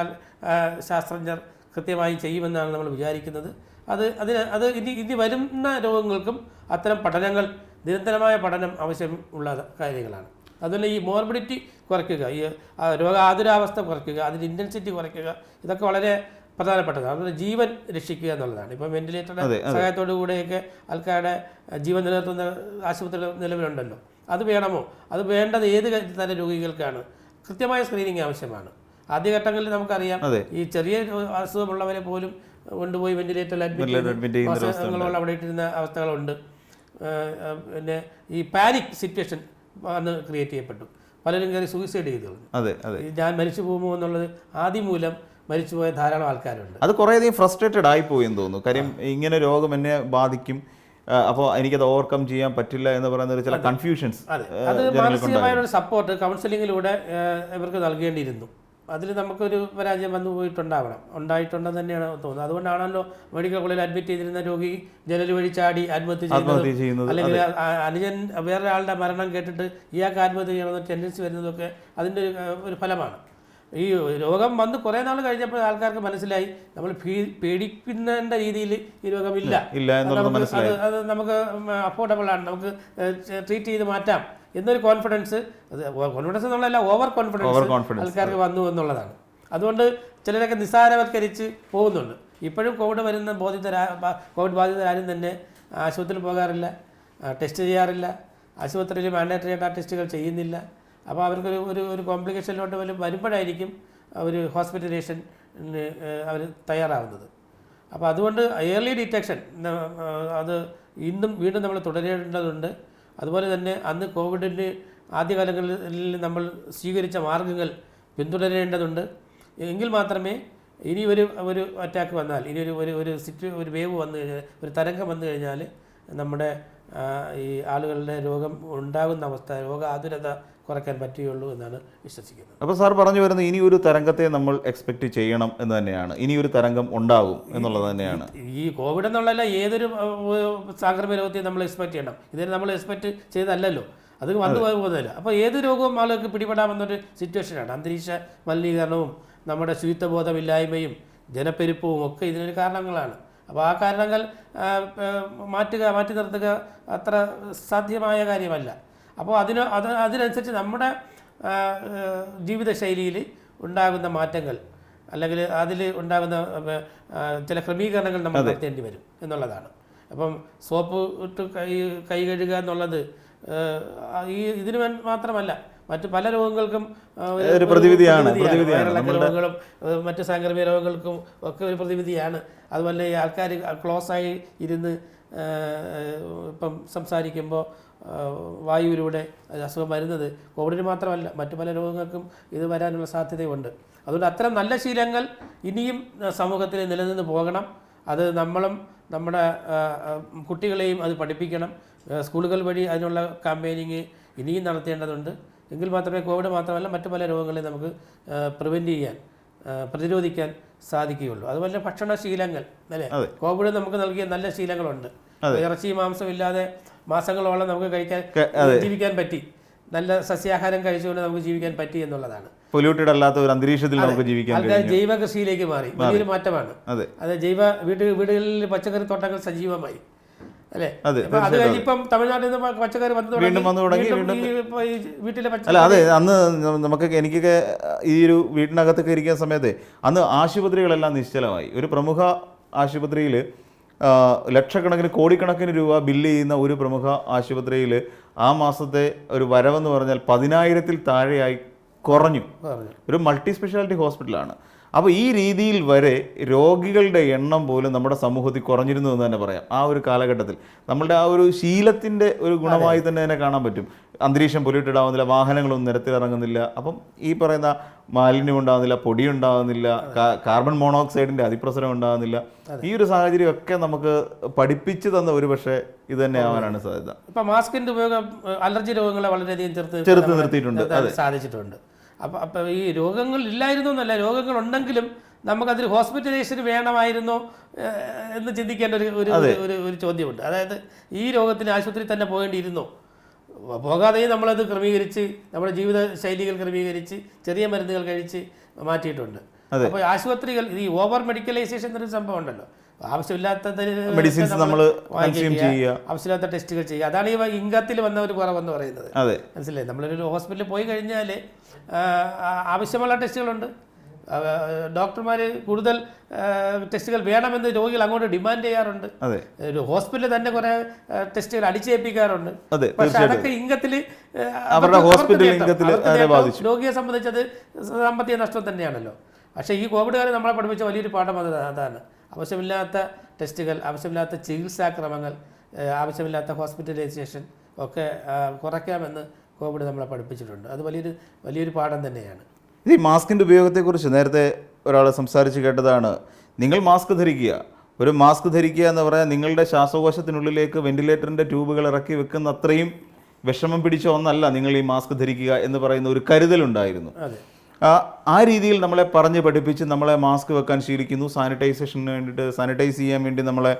ശാസ്ത്രജ്ഞർ കൃത്യമായി ചെയ്യുമെന്നാണ് നമ്മൾ വിചാരിക്കുന്നത്. അത് ഇനി വരുന്ന രോഗങ്ങൾക്കും അത്തരം പഠനങ്ങൾ, നിരന്തരമായ പഠനം ആവശ്യമുള്ള കാര്യങ്ങളാണ്. അതുപോലെ ഈ മോർബിഡിറ്റി കുറയ്ക്കുക, ഈ രോഗാതുരാവസ്ഥ കുറയ്ക്കുക, അതിൻ്റെ ഇൻറ്റൻസിറ്റി കുറയ്ക്കുക, ഇതൊക്കെ വളരെ പ്രധാനപ്പെട്ടതാണ്. അതുപോലെ ജീവൻ രക്ഷിക്കുക എന്നുള്ളതാണ്. ഇപ്പം വെന്റിലേറ്ററുടെ സഹായത്തോടു കൂടെയൊക്കെ ആൾക്കാരുടെ ജീവൻ നിലനിർത്തുന്ന ആശുപത്രികൾ നിലവിലുണ്ടല്ലോ. അത് വേണമോ? അത് വേണ്ടത് ഏത് തരം രോഗികൾക്കാണ്? കൃത്യമായ സ്ക്രീനിങ് ആവശ്യമാണ്. ആദ്യഘട്ടങ്ങളിൽ നമുക്കറിയാം ഈ ചെറിയ അസുഖമുള്ളവരെ പോലും കൊണ്ടുപോയി വെന്റിലേറ്ററിൽ അഡ്മിറ്റ് മാസങ്ങളോളം അവിടെ ഇട്ടിരുന്ന അവസ്ഥകളുണ്ട്. പിന്നെ ഈ പാനിക് സിറ്റുവേഷൻ അന്ന് ക്രിയേറ്റ് ചെയ്യപ്പെട്ടു. പലരും കയറി സൂയിസൈഡ് ചെയ്തു. ഞാൻ മരിച്ചു പോകുമോ എന്നുള്ളത് ആദ്യം മൂലം മരിച്ചുപോയ ധാരാളം ആൾക്കാരുണ്ട്. അത് കുറേയധികം ഫ്രസ്ട്രേറ്റഡ് ആയിപ്പോയി എന്ന് തോന്നുന്നു. കാര്യം ഇങ്ങനെ രോഗം എന്നെ ബാധിക്കും, അപ്പോൾ എനിക്കത് ഓവർകം ചെയ്യാൻ പറ്റില്ല എന്ന് പറയുന്ന ഒരു ചില കൺഫ്യൂഷൻസ്. അതെ, അത് മാനസികമായ ഒരു സപ്പോർട്ട് കൗൺസിലിങ്ങിലൂടെ ഇവർക്ക് നൽകേണ്ടിയിരുന്നു. അതിൽ നമുക്കൊരു പരാജയം വന്നു ഉണ്ടായിട്ടുണ്ടെന്ന് തന്നെയാണ് തോന്നുന്നത്. അതുകൊണ്ടാണല്ലോ മെഡിക്കൽ കോളേജിൽ അഡ്മിറ്റ് ചെയ്തിരുന്ന രോഗി ജനൽ വഴി ചാടി ആത്മഹത്യ ചെയ്യുന്നത്, അല്ലെങ്കിൽ അനുജൻ വേറൊരാളുടെ മരണം കേട്ടിട്ട് ഇയാൾക്ക് ആത്മഹത്യ ചെയ്യണമെന്ന് ടെൻഡൻസി വരുന്നതൊക്കെ അതിൻ്റെ ഒരു ഫലമാണ്. ഈ രോഗം വന്ന് കുറേ നാൾ കഴിഞ്ഞപ്പോൾ ആൾക്കാർക്ക് മനസ്സിലായി നമ്മൾ പേടിക്കുന്ന രീതിയിൽ ഈ രോഗമില്ല, അത് നമുക്ക് അഫോർഡബിൾ ആണ്, നമുക്ക് ട്രീറ്റ് ചെയ്ത് മാറ്റാം എന്നൊരു കോൺഫിഡൻസ് എന്നുള്ളതല്ല, ഓവർ കോൺഫിഡൻസ് ആൾക്കാർക്ക് വന്നു എന്നുള്ളതാണ്. അതുകൊണ്ട് ചിലരൊക്കെ നിസ്സാരവൽക്കരിച്ച് പോകുന്നുണ്ട്. ഇപ്പോഴും കോവിഡ് ബാധിതരാരും തന്നെ ആശുപത്രിയിൽ പോകാറില്ല, ടെസ്റ്റ് ചെയ്യാറില്ല, ആശുപത്രിയിൽ മാൻഡേറ്ററി ആയിട്ട് ആ ടെസ്റ്റുകൾ ചെയ്യുന്നില്ല. അപ്പോൾ അവർക്കൊരു ഒരു കോംപ്ലിക്കേഷനിലോട്ട് വരുമ്പോഴായിരിക്കും അവർ ഹോസ്പിറ്റലൈസേഷന് അവർ തയ്യാറാവുന്നത്. അപ്പോൾ അതുകൊണ്ട് ഏർലി ഡിറ്റക്ഷൻ അത് വീണ്ടും നമ്മൾ തുടരേണ്ടതുണ്ട്. അതുപോലെ തന്നെ അന്ന് കോവിഡിന് ആദ്യകാലങ്ങളിൽ നമ്മൾ സ്വീകരിച്ച മാർഗ്ഗങ്ങൾ പിന്തുടരേണ്ടതുണ്ട്. എങ്കിൽ മാത്രമേ ഇനി ഒരു അറ്റാക്ക് വന്നാൽ, ഇനി ഒരു വേവ് വന്നു കഴിഞ്ഞാൽ, ഒരു തരംഗം വന്നു കഴിഞ്ഞാൽ നമ്മുടെ ഈ ആളുകളുടെ രോഗം ഉണ്ടാകുന്ന അവസ്ഥ, രോഗാതുരത കുറയ്ക്കാൻ പറ്റുകയുള്ളൂ എന്നാണ് വിശ്വസിക്കുന്നത്. അപ്പോൾ സാർ പറഞ്ഞു വരുന്നത് ഇനി ഒരു തരംഗത്തെ നമ്മൾ എക്സ്പെക്റ്റ് ചെയ്യണം എന്ന് തന്നെയാണ്, ഇനി ഒരു തരംഗം ഉണ്ടാകും എന്നുള്ളത് തന്നെയാണ്. ഈ കോവിഡ് എന്നുള്ളതല്ല, ഏതൊരു സാംക്രമിക രോഗത്തെയും നമ്മൾ എക്സ്പെക്ട് ചെയ്യണം. ഇതിന് നമ്മൾ എക്സ്പെക്ട് ചെയ്തല്ലോ, അത് വന്നു പോകുന്നതല്ല. അപ്പോൾ ഏത് രോഗവും ആളുകൾക്ക് പിടിപെടാമെന്നൊരു സിറ്റുവേഷനാണ്. അന്തരീക്ഷ മലിനീകരണവും നമ്മുടെ ശുചിത്വബോധമില്ലായ്മയും ജനപ്പെരുപ്പവും ഒക്കെ ഇതിനൊരു കാരണങ്ങളാണ്. അപ്പോൾ ആ കാരണങ്ങൾ മാറ്റി നിർത്തുക അത്ര സാധ്യമായ കാര്യമല്ല. അപ്പോൾ അതിനനുസരിച്ച് നമ്മുടെ ജീവിതശൈലിയിൽ ഉണ്ടാകുന്ന മാറ്റങ്ങൾ, അല്ലെങ്കിൽ അതിൽ ഉണ്ടാകുന്ന ചില ക്രമീകരണങ്ങൾ നമ്മൾ നടത്തേണ്ടി വരും എന്നുള്ളതാണ്. അപ്പം സോപ്പ് ഇട്ട് കൈ കഴുകുക എന്നുള്ളത് ഇതിന് മാത്രമല്ല, മറ്റ് പല രോഗങ്ങൾക്കും രോഗങ്ങളും മറ്റ് സാംക്രമിക രോഗങ്ങൾക്കും ഒക്കെ ഒരു പ്രതിവിധിയാണ്. അതുപോലെ ഈ ആൾക്കാർ ക്ലോസായി ഇരുന്ന് ഇപ്പം സംസാരിക്കുമ്പോൾ വായുവിലൂടെ അസുഖം വരുന്നത് കോവിഡിന് മാത്രമല്ല, മറ്റു പല രോഗങ്ങൾക്കും ഇത് വരാനുള്ള സാധ്യതയുണ്ട്. അതുകൊണ്ട് അത്തരം നല്ല ശീലങ്ങൾ ഇനിയും സമൂഹത്തിൽ നിലനിന്ന് പോകണം. അത് നമ്മളും നമ്മുടെ കുട്ടികളെയും അത് പഠിപ്പിക്കണം. സ്കൂളുകൾ വഴി അതിനുള്ള ക്യാമ്പയിനിങ് ഇനിയും നടത്തേണ്ടതുണ്ട്. എങ്കിൽ മാത്രമേ കോവിഡ് മാത്രമല്ല മറ്റു പല രോഗങ്ങളെ നമുക്ക് പ്രതിരോധിക്കാൻ സാധിക്കുകയുള്ളൂ. അതുപോലെ ഭക്ഷണശീലങ്ങൾ, അല്ലേ, കോവിഡ് നമുക്ക് നൽകിയ നല്ല ശീലങ്ങളുണ്ട്. ഇറച്ചി മാംസം ഇല്ലാതെ മാസങ്ങളോളം നമുക്ക് ജീവിക്കാൻ പറ്റി. നല്ല സസ്യാഹാരം കഴിച്ചുകൊണ്ട് നമുക്ക് ജീവിക്കാൻ പറ്റി എന്നുള്ളതാണ്. പൊല്യൂട്ടഡ് അല്ലാത്ത ഒരു അന്തരീക്ഷത്തിൽ നമുക്ക് ജീവിക്കാൻ ആൾക്കാർ ജൈവ കൃഷിയിലേക്ക് മാറി. വലിയൊരു മാറ്റമാണ് അത്. വീടുകളിൽ പച്ചക്കറി തോട്ടങ്ങൾ സജീവമായി, അല്ലേ. അത് കഴിഞ്ഞിപ്പം തമിഴ്നാട്ടിൽ നിന്ന് പച്ചക്കറി വന്നു തുടങ്ങി. വീട്ടിലെ അന്ന് എനിക്കൊക്കെ ഈ ഒരു വീട്ടിനകത്തൊക്കെ ഇരിക്കുന്ന സമയത്ത് അന്ന് ആശുപത്രികളെല്ലാം നിശ്ചലമായി. ഒരു പ്രമുഖ ആശുപത്രിയിൽ ലക്ഷക്കണക്കിന് കോടിക്കണക്കിന് രൂപ ബില്ല് ചെയ്യുന്ന ഒരു പ്രമുഖ ആശുപത്രിയിൽ ആ മാസത്തെ ഒരു വരവെന്ന് പറഞ്ഞാൽ 10,000-ൽ താഴെയായി കുറഞ്ഞു. ഒരു മൾട്ടി സ്പെഷ്യാലിറ്റി ഹോസ്പിറ്റലാണ്. അപ്പോൾ ഈ രീതിയിൽ വരെ രോഗികളുടെ എണ്ണം പോലും നമ്മുടെ സമൂഹത്തിൽ കുറഞ്ഞിരുന്നു എന്ന് തന്നെ പറയാം. ആ ഒരു കാലഘട്ടത്തിൽ നമ്മളുടെ ആ ഒരു ശീലത്തിൻ്റെ ഒരു ഗുണമായി തന്നെ അതിനെ കാണാൻ പറ്റും. അന്തരീക്ഷം പൊല്യൂട്ടഡ് ആവുന്നില്ല, വാഹനങ്ങളൊന്നും നിരത്തിലിറങ്ങുന്നില്ല, അപ്പം ഈ പറയുന്ന മാലിന്യം ഉണ്ടാകുന്നില്ല, പൊടി ഉണ്ടാകുന്നില്ല, കാർബൺ മോണോക്സൈഡിൻ്റെ അതിപ്രസരം ഉണ്ടാകുന്നില്ല. ഈ ഒരു സാഹചര്യമൊക്കെ നമുക്ക് പഠിപ്പിച്ചു തന്ന ഒരു പക്ഷേ ഇത് തന്നെ ആവാനാണ് സാധ്യത. ഇപ്പം മാസ്കിൻ്റെ ഉപയോഗം അലർജി രോഗങ്ങളെ വളരെയധികം ചെറുത്ത് നിർത്തിയിട്ടുണ്ട്, സാധിച്ചിട്ടുണ്ട്. അപ്പം ഈ രോഗങ്ങൾ ഇല്ലായിരുന്നു എന്നല്ല, രോഗങ്ങളുണ്ടെങ്കിലും നമുക്കതിൽ ഹോസ്പിറ്റലൈസേഷൻ വേണമായിരുന്നോ എന്ന് ചിന്തിക്കേണ്ട ഒരു ചോദ്യമുണ്ട്. അതായത് ഈ രോഗത്തിന് ആശുപത്രിയിൽ തന്നെ പോകേണ്ടിയിരുന്നോ? പോകാതെയും നമ്മളത് ക്രമീകരിച്ച് നമ്മുടെ ജീവിത ശൈലികൾ ക്രമീകരിച്ച് ചെറിയ മരുന്നുകൾ കഴിച്ച് മാറ്റിയിട്ടുണ്ട്. അപ്പോൾ ആശുപത്രികൾ ഈ ഓവർ മെഡിക്കലൈസേഷൻ എന്നൊരു സംഭവം ഉണ്ടല്ലോ, ആവശ്യമില്ലാത്ത മെഡിസിൻസ് നമ്മൾ ആവശ്യമില്ലാത്ത ടെസ്റ്റുകൾ ചെയ്യുക. അതാണ് ഈ ഇംഗത്തിൽ വന്ന ഒരു കുറവെന്ന് പറയുന്നത്. മനസ്സിലായി. നമ്മളൊരു ഹോസ്പിറ്റലിൽ പോയി കഴിഞ്ഞാൽ ആവശ്യമുള്ള ടെസ്റ്റുകളുണ്ട്. ഡോക്ടർമാർ കൂടുതൽ ടെസ്റ്റുകൾ വേണമെന്ന് രോഗികൾ അങ്ങോട്ട് ഡിമാൻഡ് ചെയ്യാറുണ്ട്. ഒരു ഹോസ്പിറ്റലിൽ തന്നെ കുറെ ടെസ്റ്റുകൾ അടിച്ചേൽപ്പിക്കാറുണ്ട്. പക്ഷെ അതൊക്കെ ഇംഗത്തിൽ രോഗിയെ സംബന്ധിച്ചത് സാമ്പത്തിക നഷ്ടം തന്നെയാണല്ലോ. പക്ഷേ ഈ കോവിഡ് കാലം നമ്മളെ പഠിപ്പിച്ച വലിയൊരു പാഠം അതാണ്. ആവശ്യമില്ലാത്ത ടെസ്റ്റുകൾ, ആവശ്യമില്ലാത്ത ചികിത്സാക്രമങ്ങൾ, ആവശ്യമില്ലാത്ത ഹോസ്പിറ്റലൈസേഷൻ ഒക്കെ കുറയ്ക്കാമെന്ന് കോവിഡ് നമ്മളെ പഠിപ്പിച്ചിട്ടുണ്ട്. അത് വലിയൊരു പാഠം തന്നെയാണ്. ഈ മാസ്കിൻ്റെ ഉപയോഗത്തെക്കുറിച്ച് നേരത്തെ ഒരാൾ സംസാരിച്ച് കേട്ടതാണ്, നിങ്ങൾ മാസ്ക് ധരിക്കുക. ഒരു മാസ്ക് ധരിക്കുക എന്ന് പറയാൻ നിങ്ങളുടെ ശ്വാസകോശത്തിനുള്ളിലേക്ക് വെന്റിലേറ്ററിൻ്റെ ട്യൂബുകൾ ഇറക്കി വെക്കുന്ന അത്രയും വിഷമം പിടിച്ച ഒന്നല്ല നിങ്ങൾ ഈ മാസ്ക് ധരിക്കുക എന്ന് പറയുന്ന ഒരു കരുതലുണ്ടായിരുന്നു. ആ രീതിയിൽ നമ്മളെ പറഞ്ഞ് പഠിപ്പിച്ച് നമ്മളെ മാസ്ക് വെക്കാൻ ശീലിക്കുന്നു, സാനിറ്റൈസേഷന് വേണ്ടിയിട്ട് സാനിറ്റൈസ് ചെയ്യാൻ വേണ്ടി നമ്മളെ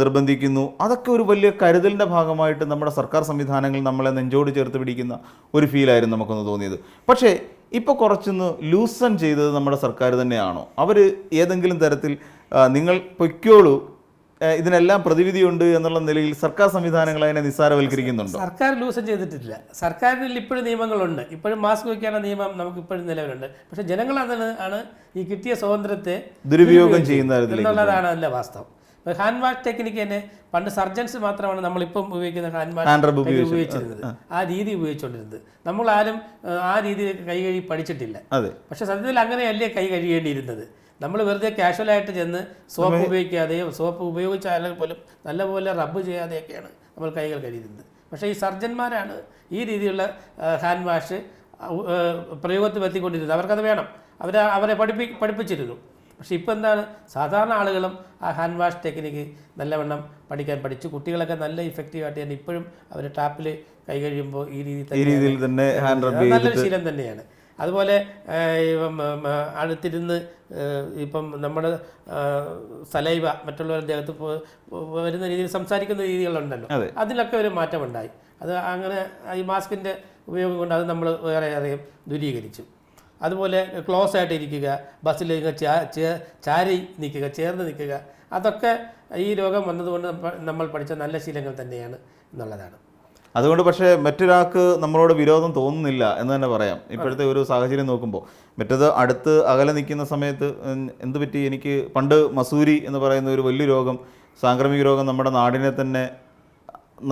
നിർബന്ധിക്കുന്നു. അതൊക്കെ ഒരു വലിയ കരുതലിൻ്റെ ഭാഗമായിട്ട് നമ്മുടെ സർക്കാർ സംവിധാനങ്ങൾ നമ്മളെ നെഞ്ചോട് ചേർത്ത് പിടിക്കുന്ന ഒരു ഫീലായിരുന്നു നമുക്കൊന്ന് തോന്നിയത്. പക്ഷേ ഇപ്പോൾ കുറച്ചൊന്ന് ലൂസൺ ചെയ്തത് നമ്മുടെ സർക്കാർ തന്നെയാണോ? അവർ ഏതെങ്കിലും തരത്തിൽ നിങ്ങൾ പൊയ്ക്കോളൂ, ഇതിനെല്ലാം പ്രതിവിധിയുണ്ട് എന്നുള്ള നിലയിൽ സർക്കാർ സംവിധാനങ്ങൾ അതിനെ നിസ്സാരവൽക്കരിക്കുന്നുണ്ടോ? സർക്കാർ ലൂസൺ ചെയ്തിട്ടില്ല. സർക്കാരിൽ ഇപ്പോഴും നിയമങ്ങളുണ്ട്, ഇപ്പോഴും മാസ്ക് വയ്ക്കാനുള്ള നിയമം നമുക്ക് ഇപ്പോഴും നിലവിലുണ്ട്. പക്ഷേ ജനങ്ങൾ ആണ് ഈ കിട്ടിയ സ്വാതന്ത്ര്യത്തെ ദുരുപയോഗം ചെയ്യുന്ന എന്നുള്ളതാണ് അല്ല വാസ്തവം. ഹാൻഡ് വാഷ് ടെക്നിക്ക് തന്നെ പണ്ട് സർജൻസ് മാത്രമാണ് നമ്മളിപ്പം ഉപയോഗിക്കുന്ന ഹാൻഡ് വാഷ് ഉപയോഗിച്ചിരുന്നത്, ആ രീതി ഉപയോഗിച്ചുകൊണ്ടിരുന്നത്. നമ്മളാരും ആ രീതിയിൽ കൈ കഴുകി പഠിച്ചിട്ടില്ല. പക്ഷെ സത്യത്തിൽ അങ്ങനെയല്ലേ കൈ കഴുകേണ്ടിയിരുന്നത്. നമ്മൾ വെറുതെ കാഷ്വലായിട്ട് ചെന്ന് സോപ്പ് ഉപയോഗിക്കാതെയോ സോപ്പ് ഉപയോഗിച്ചാലും പോലും നല്ലപോലെ റബ്ബ് ചെയ്യാതെയൊക്കെയാണ് നമ്മൾ കൈകൾ കഴുകുന്നത്. പക്ഷേ ഈ സർജന്മാരാണ് ഈ രീതിയിലുള്ള ഹാൻഡ് വാഷ് പ്രയോഗത്തിൽ എത്തിക്കൊണ്ടിരുന്നത്. അവർക്കത് വേണം, അവരെ പഠിപ്പിച്ചിരുന്നു. പക്ഷേ ഇപ്പോൾ എന്താണ്, സാധാരണ ആളുകളും ആ ഹാൻഡ് വാഷ് ടെക്നിക്ക് നല്ലവണ്ണം പഠിച്ചു. കുട്ടികളൊക്കെ നല്ല ഇഫക്റ്റീവായിട്ട് തന്നെ ഇപ്പോഴും അവർ ടാപ്പിൽ കൈ കഴിയുമ്പോൾ ഈ രീതിയിൽ തന്നെ നല്ലൊരു ശീലം തന്നെയാണ്. അതുപോലെ അടുത്തിരുന്ന് ഇപ്പം നമ്മുടെ സലൈവ മറ്റുള്ളവരുടെ ദേഹത്ത് വരുന്ന രീതിയിൽ സംസാരിക്കുന്ന രീതികളുണ്ടല്ലോ, അതിലൊക്കെ ഒരു മാറ്റമുണ്ടായി. അത് അങ്ങനെ ഈ മാസ്കിൻ്റെ ഉപയോഗം കൊണ്ട് അത് നമ്മൾ വേറെയേറെയും ദൂരീകരിച്ചു. അതുപോലെ ക്ലോസ് ആയിട്ട് ഇരിക്കുക, ബസ്സിൽ ചാരി നിൽക്കുക, ചേർന്ന് നിൽക്കുക, അതൊക്കെ ഈ രോഗം വന്നതുകൊണ്ട് നമ്മൾ പഠിച്ച നല്ല ശീലങ്ങൾ തന്നെയാണ് എന്നുള്ളതാണ്. അതുകൊണ്ട് പക്ഷേ മറ്റൊരാൾക്ക് നമ്മളോട് വിരോധം തോന്നുന്നില്ല എന്ന് തന്നെ പറയാം ഇപ്പോഴത്തെ ഒരു സാഹചര്യം നോക്കുമ്പോൾ. മറ്റത് അടുത്ത് അകലെ നിൽക്കുന്ന സമയത്ത് എന്ത് പറ്റി, എനിക്ക് പണ്ട് മസൂരി എന്ന് പറയുന്ന ഒരു വലിയ രോഗം, സാംക്രമിക രോഗം നമ്മുടെ നാടിനെ തന്നെ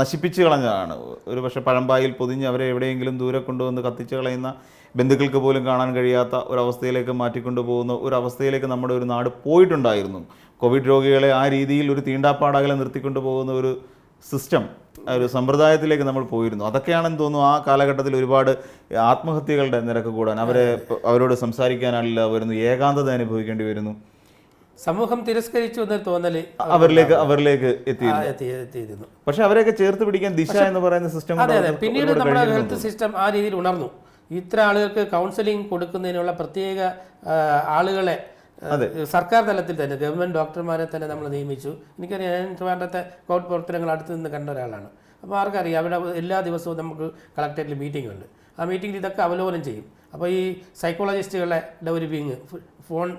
നശിപ്പിച്ച് കളഞ്ഞതാണ്. ഒരു പക്ഷേ പഴമ്പായിൽ പൊതിഞ്ഞ് അവരെ എവിടെയെങ്കിലും ദൂരെ കൊണ്ടുവന്ന് കത്തിച്ച് കളയുന്ന, ബന്ധുക്കൾക്ക് പോലും കാണാൻ കഴിയാത്ത ഒരവസ്ഥയിലേക്ക് മാറ്റിക്കൊണ്ടു പോകുന്ന ഒരവസ്ഥയിലേക്ക് നമ്മുടെ ഒരു നാട് പോയിട്ടുണ്ടായിരുന്നു. കോവിഡ് രോഗികളെ ആ രീതിയിൽ ഒരു തീണ്ടാപ്പാടകലെ നിർത്തിക്കൊണ്ടു പോകുന്ന ഒരു സിസ്റ്റം, ഒരു സമ്പ്രദായത്തിലേക്ക് നമ്മൾ പോയിരുന്നു. അതൊക്കെയാണെന്ന് തോന്നുന്നു ആ കാലഘട്ടത്തിൽ ഒരുപാട് ആത്മഹത്യകളുടെ നിരക്ക് കൂടാൻ, അവരോട് സംസാരിക്കാനാളില്ല വരുന്നു, ഏകാന്തത അനുഭവിക്കേണ്ടി വരുന്നു, സമൂഹം തിരസ്കരിച്ചു എന്നൊരു തോന്നൽ അവരിലേക്ക് എത്തിയിരുന്നു. പക്ഷെ അവരെയൊക്കെ ചേർത്ത് പിടിക്കാൻ ദിശ എന്ന് പറയുന്ന സിസ്റ്റം, പിന്നീട് നമ്മുടെ ഹെൽത്ത് സിസ്റ്റം ആ രീതിയിൽ ഉണർന്നു. ഇത്ര ആളുകൾക്ക് കൗൺസിലിംഗ് കൊടുക്കുന്നതിനുള്ള പ്രത്യേക ആളുകളെ സർക്കാർ തലത്തിൽ തന്നെ ഗവൺമെൻറ് ഡോക്ടർമാരെ തന്നെ നമ്മൾ നിയമിച്ചു. എനിക്കറിയാം, ഞാൻ ട്രിവാൻഡ്രത്തെ കോവിഡ് പ്രവർത്തനങ്ങൾ അടുത്ത് നിന്ന് കണ്ട ഒരാളാണ്. അപ്പോൾ ആർക്കറിയാം, അവിടെ എല്ലാ ദിവസവും നമുക്ക് കളക്ടറേറ്റിൽ മീറ്റിംഗ് ഉണ്ട്. ആ മീറ്റിംഗിൽ ഇതൊക്കെ അവലോകനം ചെയ്യും. അപ്പോൾ ഈ സൈക്കോളജിസ്റ്റുകളെ ഒരു വിങ്, ഫോൺ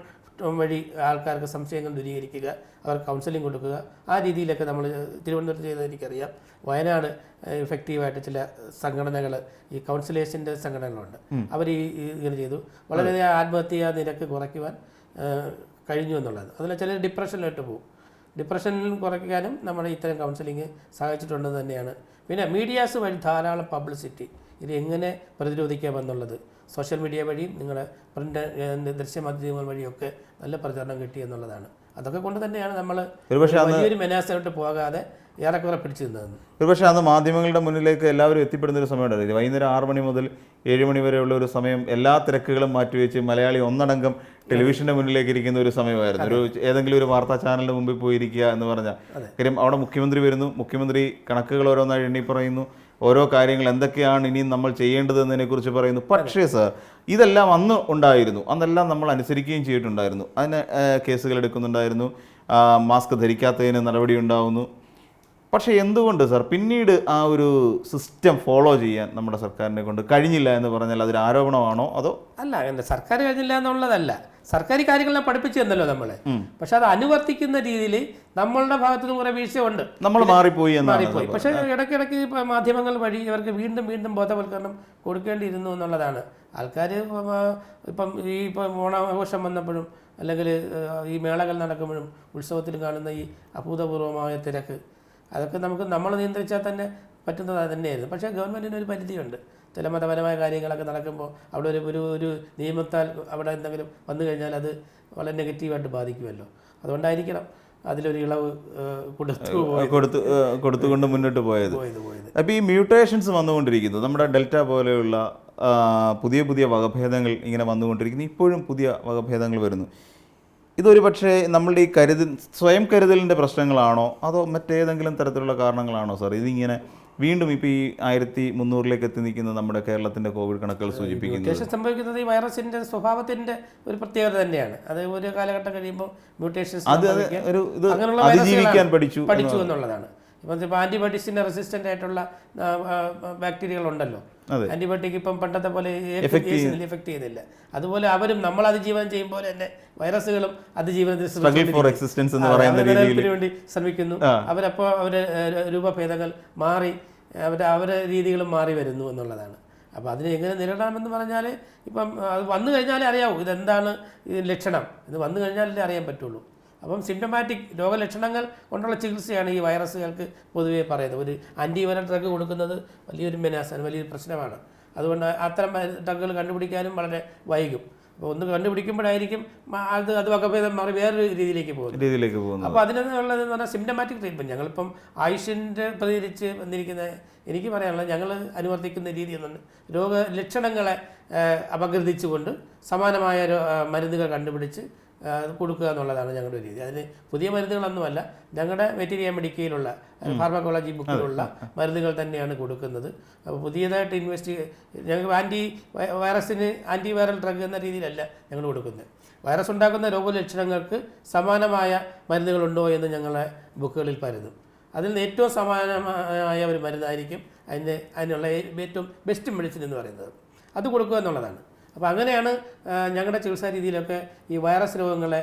വഴി ആൾക്കാർക്ക് സംശയങ്ങൾ ദൂരീകരിക്കുക, അവർക്ക് കൗൺസിലിംഗ് കൊടുക്കുക, ആ രീതിയിലൊക്കെ നമ്മൾ തിരുവനന്തപുരത്ത് ചെയ്തത് എനിക്കറിയാം. വയനാട് ഇഫക്റ്റീവായിട്ട് ചില സംഘടനകൾ, ഈ കൗൺസിലേഴ്സിൻ്റെ സംഘടനകളുണ്ട്, അവർ ഇങ്ങനെ ചെയ്തു. വളരെയധികം ആത്മഹത്യാ നിരക്ക് കുറയ്ക്കുവാൻ കഴിഞ്ഞു എന്നുള്ളത്. അതിൽ ചിലർ ഡിപ്രഷനിലോട്ട് പോകും. ഡിപ്രഷനിൽ കുറയ്ക്കാനും നമ്മുടെ ഇത്തരം കൗൺസിലിംഗ് സഹായിച്ചിട്ടുണ്ടെന്ന് തന്നെയാണ്. പിന്നെ മീഡിയാസ് വഴി ധാരാളം പബ്ലിസിറ്റി, ഇത് എങ്ങനെ പ്രതിരോധിക്കാമെന്നുള്ളത് സോഷ്യൽ മീഡിയ വഴിയും നിങ്ങളുടെ പ്രിൻ്റ് ദൃശ്യമാധ്യമങ്ങൾ വഴിയൊക്കെ നല്ല പ്രചാരണം കിട്ടി എന്നുള്ളതാണ്. അതൊക്കെ കൊണ്ട് തന്നെയാണ് നമ്മൾ വലിയൊരു മെനാസോട്ട് പോകാതെ ഏറെക്കുറെ പിടിച്ചു നിന്നതെന്ന്. ഒരുപക്ഷെ അന്ന് മാധ്യമങ്ങളുടെ മുന്നിലേക്ക് എല്ലാവരും എത്തിപ്പെടുന്ന ഒരു സമയം ഉണ്ടായിരുന്നു. വൈകുന്നേരം 6 മണി മുതൽ 7 മണി വരെയുള്ള ഒരു സമയം എല്ലാ തിരക്കുകളും മാറ്റിവെച്ച് മലയാളി ഒന്നടങ്കം ടെലിവിഷൻ്റെ മുന്നിലേക്ക് ഇരിക്കുന്ന ഒരു സമയമായിരുന്നു. ഏതെങ്കിലും ഒരു വാർത്താ ചാനലിന് മുമ്പിൽ പോയിരിക്കുക എന്ന് പറഞ്ഞാൽ. കാര്യം അവിടെ മുഖ്യമന്ത്രി വരുന്നു, മുഖ്യമന്ത്രി കണക്കുകൾ ഓരോന്നായി എണ്ണി പറയുന്നു, ഓരോ കാര്യങ്ങൾ എന്തൊക്കെയാണ് ഇനിയും നമ്മൾ ചെയ്യേണ്ടതെന്നതിനെക്കുറിച്ച് പറയുന്നു. പക്ഷേ സർ, ഇതെല്ലാം അന്ന് ഉണ്ടായിരുന്നു, അന്നെല്ലാം നമ്മൾ അനുസരിക്കുകയും ചെയ്തിട്ടുണ്ടായിരുന്നു. അതിന് കേസുകൾ എടുക്കുന്നുണ്ടായിരുന്നു, മാസ്ക് ധരിക്കാത്തതിന് നടപടി ഉണ്ടാവുന്നു. പക്ഷേ എന്തുകൊണ്ട് സർ പിന്നീട് ആ ഒരു സിസ്റ്റം ഫോളോ ചെയ്യാൻ നമ്മുടെ സർക്കാരിനെ കൊണ്ട് കഴിഞ്ഞില്ല എന്ന് പറഞ്ഞാൽ അതൊരു ആരോപണമാണോ അതോ? അല്ല, അങ്ങനെ സർക്കാർ കഴിഞ്ഞില്ല എന്നുള്ളതല്ല. സർക്കാർ കാര്യങ്ങളെല്ലാം പഠിപ്പിച്ചു തന്നല്ലോ നമ്മളെ. പക്ഷെ അത് അനുവർത്തിക്കുന്ന രീതിയിൽ നമ്മളുടെ ഭാഗത്തു നിന്ന് കുറേ വീഴ്ചയുണ്ട്, നമ്മൾ മാറിപ്പോയി. പക്ഷേ ഇടയ്ക്കിടയ്ക്ക് മാധ്യമങ്ങൾ വഴി ഇവർക്ക് വീണ്ടും ബോധവൽക്കരണം കൊടുക്കേണ്ടിയിരുന്നു എന്നുള്ളതാണ്. ആൾക്കാർ ഇപ്പം ഓണാഘോഷം വന്നപ്പോഴും അല്ലെങ്കിൽ ഈ മേളകൾ നടക്കുമ്പോഴും ഉത്സവത്തിൽ കാണുന്ന ഈ അഭൂതപൂർവമായ തിരക്ക്, അതൊക്കെ നമ്മൾ നിയന്ത്രിച്ചാൽ തന്നെ പറ്റുന്നത് തന്നെയായിരുന്നു. പക്ഷേ ഗവൺമെൻറ്റിന് ഒരു പരിധിയുണ്ട്. ചില മതപരമായ കാര്യങ്ങളൊക്കെ നടക്കുമ്പോൾ അവിടെ ഒരു നിയമത്താൽ അവിടെ എന്തെങ്കിലും വന്നു കഴിഞ്ഞാൽ അത് വളരെ നെഗറ്റീവായിട്ട് ബാധിക്കുമല്ലോ. അതുകൊണ്ടായിരിക്കണം അതിലൊരു ഇളവ് കൊടുത്തുകൊണ്ട് മുന്നോട്ട് പോയത്. അപ്പോൾ ഈ മ്യൂട്ടേഷൻസ് വന്നുകൊണ്ടിരിക്കുന്നു. നമ്മുടെ ഡെൽറ്റ പോലെയുള്ള പുതിയ പുതിയ വകഭേദങ്ങൾ ഇങ്ങനെ വന്നുകൊണ്ടിരിക്കുന്നു. ഇപ്പോഴും പുതിയ വകഭേദങ്ങൾ വരുന്നു. ഇതൊരു പക്ഷേ നമ്മളുടെ ഈ സ്വയം കരുതലിൻ്റെ പ്രശ്നങ്ങളാണോ അതോ മറ്റേതെങ്കിലും തരത്തിലുള്ള കാരണങ്ങളാണോ സാർ ഇതിങ്ങനെ വീണ്ടും ഇപ്പോൾ ഈ 1300 എത്തി നിൽക്കുന്ന നമ്മുടെ കേരളത്തിൻ്റെ കോവിഡ് കണക്കുകൾ സൂചിപ്പിക്കുന്നത്? മ്യൂട്ടേഷൻ സംഭവിക്കുന്നത് ഈ വൈറസിൻ്റെ സ്വഭാവത്തിൻ്റെ ഒരു പ്രത്യേകത തന്നെയാണ്. അത് ഒരു കാലഘട്ടം കഴിയുമ്പോൾ മ്യൂട്ടേഷൻസ് അതിജീവിക്കാൻ പഠിച്ചു എന്നുള്ളതാണ്. ഇപ്പം ആൻറ്റിബയോട്ടിക്സിന് റെസിസ്റ്റൻ്റ് ആയിട്ടുള്ള ബാക്ടീരിയകളുണ്ടല്ലോ. ആൻറ്റിബയോട്ടിക് ഇപ്പം പണ്ടത്തെ പോലെ എഫക്ട് ചെയ്യുന്നില്ല. അതുപോലെ അവരും നമ്മൾ അതിജീവനം ചെയ്യും പോലെ തന്നെ വൈറസുകളും അതിജീവനത്തിന് വേണ്ടി ശ്രമിക്കുന്നു. അവരപ്പോൾ അവരുടെ രൂപഭേദങ്ങൾ മാറി അവരുടെ രീതികളും മാറി വരുന്നു എന്നുള്ളതാണ്. അപ്പോൾ അതിനെ എങ്ങനെ നേരിടാമെന്ന് പറഞ്ഞാൽ ഇപ്പം അത് വന്നു കഴിഞ്ഞാലേ അറിയാവൂ ഇതെന്താണ് ഇതിന് ലക്ഷണം. ഇത് വന്നു കഴിഞ്ഞാലേ അറിയാൻ പറ്റുള്ളൂ. അപ്പം സിംറ്റമാറ്റിക് രോഗലക്ഷണങ്ങൾ കൊണ്ടുള്ള ചികിത്സയാണ് ഈ വൈറസുകൾക്ക് പൊതുവേ പറയുന്നത്. ഒരു ആൻറ്റിവൈറൽ ഡ്രഗ് കൊടുക്കുന്നത് വലിയൊരു മെനാസാണ്, വലിയൊരു പ്രശ്നമാണ്. അതുകൊണ്ട് അത്തരം ഡ്രഗുകൾ കണ്ടുപിടിക്കാനും വളരെ വൈകും. അപ്പോൾ ഒന്ന് കണ്ടുപിടിക്കുമ്പോഴായിരിക്കും അത് വകഭേദം മാറി വേറൊരു രീതിയിലേക്ക് പോകുന്നു. അപ്പോൾ അതിനുള്ളതെന്ന് പറഞ്ഞാൽ സിംറ്റമാറ്റിക് ട്രീറ്റ്മെൻറ്റ്. ഞങ്ങളിപ്പം ആയുഷിൻ്റെ പ്രതികരിച്ച് വന്നിരിക്കുന്ന എനിക്ക് പറയാനുള്ളത് ഞങ്ങൾ അനുവർത്തിക്കുന്ന രീതി എന്നുണ്ട് രോഗലക്ഷണങ്ങളെ അപഗ്രഥിച്ചുകൊണ്ട് സമാനമായ മരുന്നുകൾ കണ്ടുപിടിച്ച് കൊടുക്കുക എന്നുള്ളതാണ് ഞങ്ങളുടെ രീതി. അതിന് പുതിയ മരുന്നുകളൊന്നുമല്ല, ഞങ്ങളുടെ വെറ്ററിനറി മെഡിക്കയിലുള്ള ഫാർമക്കോളജി ബുക്കിലുള്ള മരുന്നുകൾ തന്നെയാണ് കൊടുക്കുന്നത്. അപ്പോൾ പുതിയതായിട്ട് ഞങ്ങൾ ആൻറ്റിവൈറൽ ഡ്രഗ് എന്ന രീതിയിലല്ല ഞങ്ങൾ കൊടുക്കുന്നത്. വൈറസ് ഉണ്ടാക്കുന്ന രോഗലക്ഷണങ്ങൾക്ക് സമാനമായ മരുന്നുകളുണ്ടോ എന്ന് ഞങ്ങളെ ബുക്കുകളിൽ പരതും. അതിൽ നിന്ന് ഏറ്റവും സമാനമായ ഒരു മരുന്നായിരിക്കും അതിനുള്ള ഏറ്റവും ബെസ്റ്റ് മെഡിസിൻ എന്ന് പറയുന്നത്. അത് കൊടുക്കുക എന്നുള്ളതാണ്. അപ്പോൾ അങ്ങനെയാണ് ഞങ്ങളുടെ ചികിത്സാ രീതിയിലൊക്കെ ഈ വൈറസ് രോഗങ്ങളെ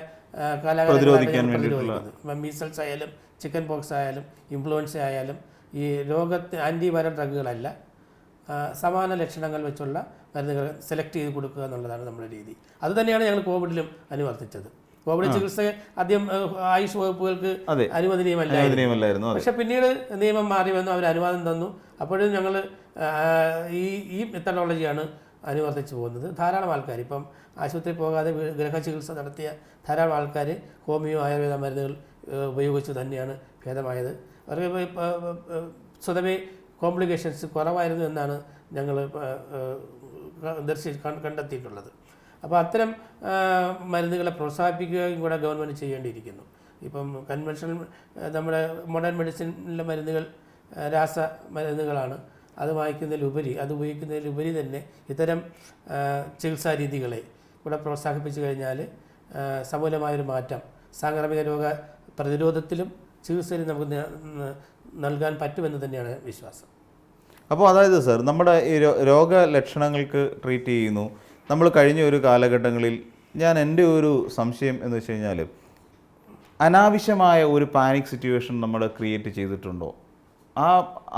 പ്രതിരോധിക്കുന്നത്. ഇപ്പം മീസൽസ് ആയാലും ചിക്കൻ പോക്സ് ആയാലും ഇൻഫ്ലുവൻസ ആയാലും ഈ ആൻറ്റിവൈറൽ ഡ്രഗുകളല്ല, സമാന ലക്ഷണങ്ങൾ വെച്ചുള്ള മരുന്നുകൾ സെലക്ട് ചെയ്ത് കൊടുക്കുക എന്നുള്ളതാണ് നമ്മുടെ രീതി. അതുതന്നെയാണ് ഞങ്ങൾ കോവിഡിലും അനുവർത്തിച്ചത്. കോവിഡ് ചികിത്സ ആദ്യം ആയുഷ് വകുപ്പുകൾക്ക് അനുവദനീയമല്ലായിരുന്നു. പക്ഷെ പിന്നീട് നിയമം മാറി വന്നു, അവർ അനുവാദം തന്നു. അപ്പോഴും ഞങ്ങൾ ഈ മെത്തഡോളജിയാണ് അനുവർത്തിച്ച് പോകുന്നത്. ധാരാളം ആൾക്കാർ ഇപ്പം ആശുപത്രി പോകാതെ ഗൃഹചികിത്സ നടത്തിയ ധാരാളം ആൾക്കാർ ഹോമിയോ ആയുർവേദ മരുന്നുകൾ ഉപയോഗിച്ച് തന്നെയാണ് ഭേദമായത്. അവർക്ക് സ്വതവേ കോംപ്ലിക്കേഷൻസ് കുറവായിരുന്നു എന്നാണ് ഞങ്ങൾ കണ്ടെത്തിയിട്ടുള്ളത്. അപ്പോൾ അത്തരം മരുന്നുകളെ പ്രോത്സാഹിപ്പിക്കുകയും കൂടെ ഗവൺമെൻറ് ചെയ്യേണ്ടിയിരിക്കുന്നു. ഇപ്പം കൺവെൻഷണൽ നമ്മുടെ മോഡേൺ മെഡിസിനിലെ മരുന്നുകൾ രാസ മരുന്നുകളാണ്. അത് ഉപയോഗിക്കുന്നതിലുപരി തന്നെ ഇത്തരം ചികിത്സാ രീതികളെ കൂടെ പ്രോത്സാഹിപ്പിച്ചു കഴിഞ്ഞാൽ സമൂലമായൊരു മാറ്റം സാംക്രമിക രോഗ പ്രതിരോധത്തിലും ചികിത്സയിലും നമുക്ക് നൽകാൻ പറ്റുമെന്ന് തന്നെയാണ് വിശ്വാസം. അപ്പോൾ അതായത് സർ, നമ്മുടെ ഈ രോഗലക്ഷണങ്ങൾക്ക് ട്രീറ്റ് ചെയ്യുന്നു. നമ്മൾ കഴിഞ്ഞ ഒരു കാലഘട്ടങ്ങളിൽ എൻ്റെ ഒരു സംശയം എന്ന് വെച്ച് കഴിഞ്ഞാൽ അനാവശ്യമായ ഒരു പാനിക് സിറ്റുവേഷൻ നമ്മൾ ക്രിയേറ്റ് ചെയ്തിട്ടുണ്ടോ?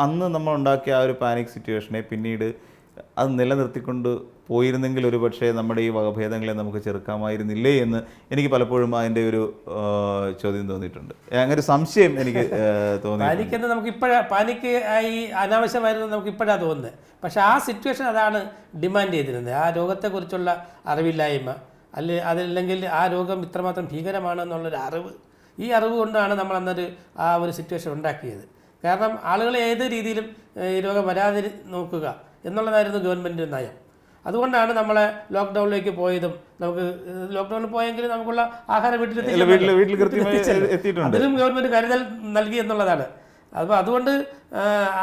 അന്ന് നമ്മൾ ഉണ്ടാക്കിയ ആ ഒരു പാനിക് സിറ്റുവേഷനെ പിന്നീട് അത് നിലനിർത്തിക്കൊണ്ട് പോയിരുന്നെങ്കിൽ ഒരു പക്ഷേ നമ്മുടെ ഈ വകഭേദങ്ങളെ നമുക്ക് ചെറുക്കാമായിരുന്നില്ലേ എന്ന് എനിക്ക് പലപ്പോഴും അതിൻ്റെ ഒരു ചോദ്യം തോന്നിയിട്ടുണ്ട്. അങ്ങനെ ഒരു സംശയം എനിക്ക് തോന്നി. പാനിക്കെന്ന് നമുക്ക് പാനിക്ക് ഈ അനാവശ്യമായിരുന്നു നമുക്ക് ഇപ്പോഴാണ് തോന്നുന്നത്. പക്ഷെ ആ സിറ്റുവേഷൻ അതാണ് ഡിമാൻഡ് ചെയ്തിരുന്നത്. ആ രോഗത്തെക്കുറിച്ചുള്ള അറിവില്ലായ്മ അതല്ലെങ്കിൽ ആ രോഗം ഇത്രമാത്രം ഭീകരമാണെന്നുള്ളൊരു അറിവ്, ഈ അറിവ് കൊണ്ടാണ് നമ്മൾ അന്നൊരു ആ ഒരു സിറ്റുവേഷൻ ഉണ്ടാക്കിയത്. കാരണം ആളുകളെ ഏത് രീതിയിലും ഈ രോഗം വരാതെ നോക്കുക എന്നുള്ളതായിരുന്നു ഗവൺമെൻറ് നയം. അതുകൊണ്ടാണ് നമ്മളെ ലോക്ക്ഡൗണിലേക്ക് പോയതും. നമുക്ക് ലോക്ക്ഡൗണിൽ പോയെങ്കിൽ നമുക്കുള്ള ആഹാരം അതിലും ഗവൺമെൻറ് കരുതൽ നൽകി എന്നുള്ളതാണ്. അപ്പോൾ അതുകൊണ്ട്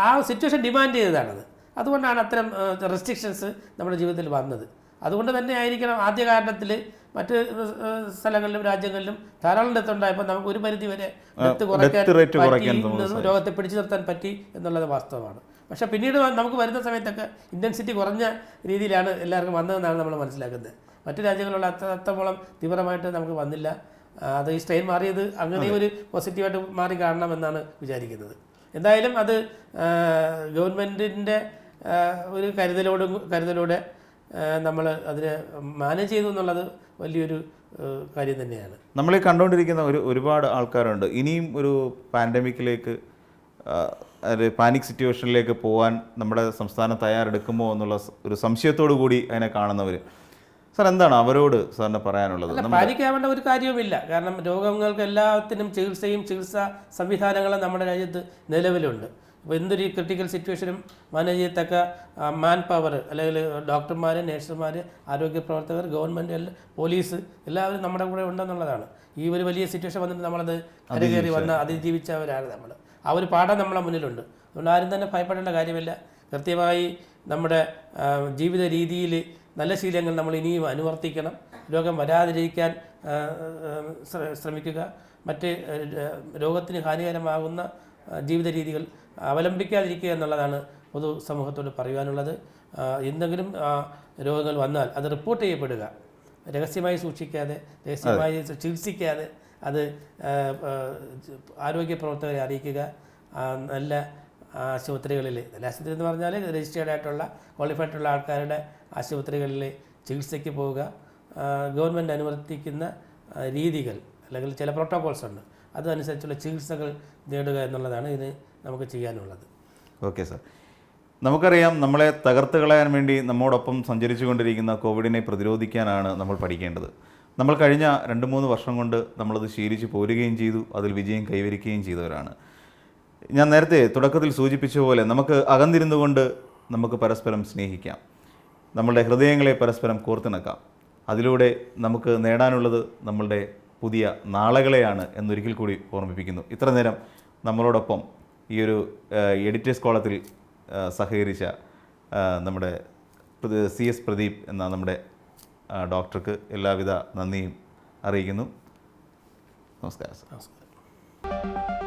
ആ സിറ്റുവേഷൻ ഡിമാൻഡ് ചെയ്തതാണത്. അതുകൊണ്ടാണ് അത്തരം റെസ്ട്രിക്ഷൻസ് നമ്മുടെ ജീവിതത്തിൽ വന്നത്. അതുകൊണ്ട് തന്നെ ആയിരിക്കണം ആദ്യകാലത്തിൽ മറ്റ് സ്ഥലങ്ങളിലും രാജ്യങ്ങളിലും ധാരാളം ഡെത്ത് ഉണ്ടായപ്പോൾ നമുക്ക് ഒരു പരിധി വരെ ഡെത്ത് കുറയ്ക്കാൻ രോഗത്തെ പിടിച്ചു നിർത്താൻ പറ്റി എന്നുള്ളത് വാസ്തവമാണ്. പക്ഷേ പിന്നീട് നമുക്ക് വരുന്ന സമയത്തൊക്കെ ഇൻറ്റൻസിറ്റി കുറഞ്ഞ രീതിയിലാണ് എല്ലാവർക്കും വന്നതെന്നാണ് നമ്മൾ മനസ്സിലാക്കുന്നത്. മറ്റു രാജ്യങ്ങളുള്ള അത്രത്തോളം തീവ്രമായിട്ട് നമുക്ക് വന്നില്ല. അത് ഈ സ്ട്രെയിൻ മാറിയത് അങ്ങനെ ഒരു പോസിറ്റീവായിട്ട് മാറി കാണണമെന്നാണ് വിചാരിക്കുന്നത്. എന്തായാലും അത് ഗവൺമെൻറ്റിൻ്റെ ഒരു കരുതലോടെ നമ്മൾ അതിനെ മാനേജ് ചെയ്തു എന്നുള്ളത് വലിയൊരു കാര്യം തന്നെയാണ്. നമ്മളീ കണ്ടുകൊണ്ടിരിക്കുന്ന ഒരുപാട് ആൾക്കാരുണ്ട്. ഇനിയും ഒരു പാൻഡമിക്കിലേക്ക് ഒരു പാനിക് സിറ്റുവേഷനിലേക്ക് പോകാൻ നമ്മുടെ സംസ്ഥാനം തയ്യാറെടുക്കുമോ എന്നുള്ള ഒരു സംശയത്തോടു കൂടി അതിനെ കാണുന്നവർ. സാർ, എന്താണ് അവരോട് സാറിന് പറയാനുള്ളത്? പാനിക്കാവേണ്ട ഒരു കാര്യവുമില്ല. കാരണം രോഗങ്ങൾക്ക് എല്ലാത്തിനും ചികിത്സാ സംവിധാനങ്ങളും നമ്മുടെ രാജ്യത്ത് നിലവിലുണ്ട്. അപ്പോൾ എന്തൊരു ക്രിട്ടിക്കൽ സിറ്റുവേഷനും മാനേജ് ചെയ്യത്തക്ക മാൻ പവർ, അല്ലെങ്കിൽ ഡോക്ടർമാർ, നഴ്സുമാർ, ആരോഗ്യ പ്രവർത്തകർ, ഗവൺമെൻറ്, പോലീസ് എല്ലാവരും നമ്മുടെ കൂടെ ഉണ്ടെന്നുള്ളതാണ്. ഈ ഒരു വലിയ സിറ്റുവേഷൻ വന്നിട്ട് നമ്മളത് കരകയറി വന്ന് അതിജീവിച്ചവരാണ് നമ്മൾ. ആ ഒരു പാഠം നമ്മളെ മുന്നിലുണ്ട്. അതുകൊണ്ട് ആരും തന്നെ ഭയപ്പെടേണ്ട കാര്യമില്ല. കൃത്യമായി നമ്മുടെ ജീവിത രീതിയിൽ നല്ല ശീലങ്ങൾ നമ്മൾ ഇനിയും അനുവർത്തിക്കണം. രോഗം വരാതിരിക്കാൻ ശ്രമിക്കുക. മറ്റ് രോഗത്തിന് ഹാനികരമാകുന്ന ജീവിത രീതികൾ അവലംബിക്കാതിരിക്കുക എന്നുള്ളതാണ് പൊതു സമൂഹത്തോട് പറയുവാനുള്ളത്. എന്തെങ്കിലും രോഗങ്ങൾ വന്നാൽ അത് റിപ്പോർട്ട് ചെയ്യപ്പെടുക, രഹസ്യമായി സൂക്ഷിക്കാതെ, രഹസ്യമായി ചികിത്സിക്കാതെ അത് ആരോഗ്യ പ്രവർത്തകരെ അറിയിക്കുക. നല്ല ആശുപത്രികളിൽ, നല്ല ആശുപത്രി എന്ന് പറഞ്ഞാൽ രജിസ്റ്റേർഡ് ആയിട്ടുള്ള ക്വാളിഫൈഡ് ആയിട്ടുള്ള ആൾക്കാരുടെ ആശുപത്രികളിൽ ചികിത്സയ്ക്ക് പോവുക. ഗവൺമെൻറ് അനുവർത്തിക്കുന്ന രീതികൾ അല്ലെങ്കിൽ ചില പ്രോട്ടോകോൾസ് ഉണ്ട്, അതനുസരിച്ചുള്ള ചികിത്സകൾ നേടുക എന്നുള്ളതാണ് ഇതിന് നമുക്ക് ചെയ്യാനുള്ളത്. ഓക്കെ സാർ, നമുക്കറിയാം നമ്മളെ തകർത്ത് കളയാൻ വേണ്ടി നമ്മോടൊപ്പം സഞ്ചരിച്ചു കൊണ്ടിരിക്കുന്ന കോവിഡിനെ പ്രതിരോധിക്കാനാണ് നമ്മൾ പഠിക്കേണ്ടത്. നമ്മൾ കഴിഞ്ഞ 2-3 വർഷം കൊണ്ട് നമ്മളത് ശീലിച്ച് പോരുകയും ചെയ്തു, അതിൽ വിജയം കൈവരിക്കുകയും ചെയ്തവരാണ്. ഞാൻ നേരത്തെ തുടക്കത്തിൽ സൂചിപ്പിച്ച പോലെ നമുക്ക് അകന്നിരുന്നു കൊണ്ട് നമുക്ക് പരസ്പരം സ്നേഹിക്കാം, നമ്മളുടെ ഹൃദയങ്ങളെ പരസ്പരം കോർത്തിണക്കാം. അതിലൂടെ നമുക്ക് നേടാനുള്ളത് നമ്മളുടെ പുതിയ നാളകളെയാണ് എന്നൊരിക്കൽ കൂടി ഓർമ്മിപ്പിക്കുന്നു. ഇത്ര നേരം നമ്മളോടൊപ്പം ഈ ഒരു എഡിറ്റേഴ്സ് കോളത്തിൽ സഹകരിച്ച നമ്മുടെ CS പ്രദീപ് എന്ന നമ്മുടെ ഡോക്ടർക്ക് എല്ലാവിധ നന്ദിയും അറിയിക്കുന്നു. നമസ്കാരം. നമസ്കാരം.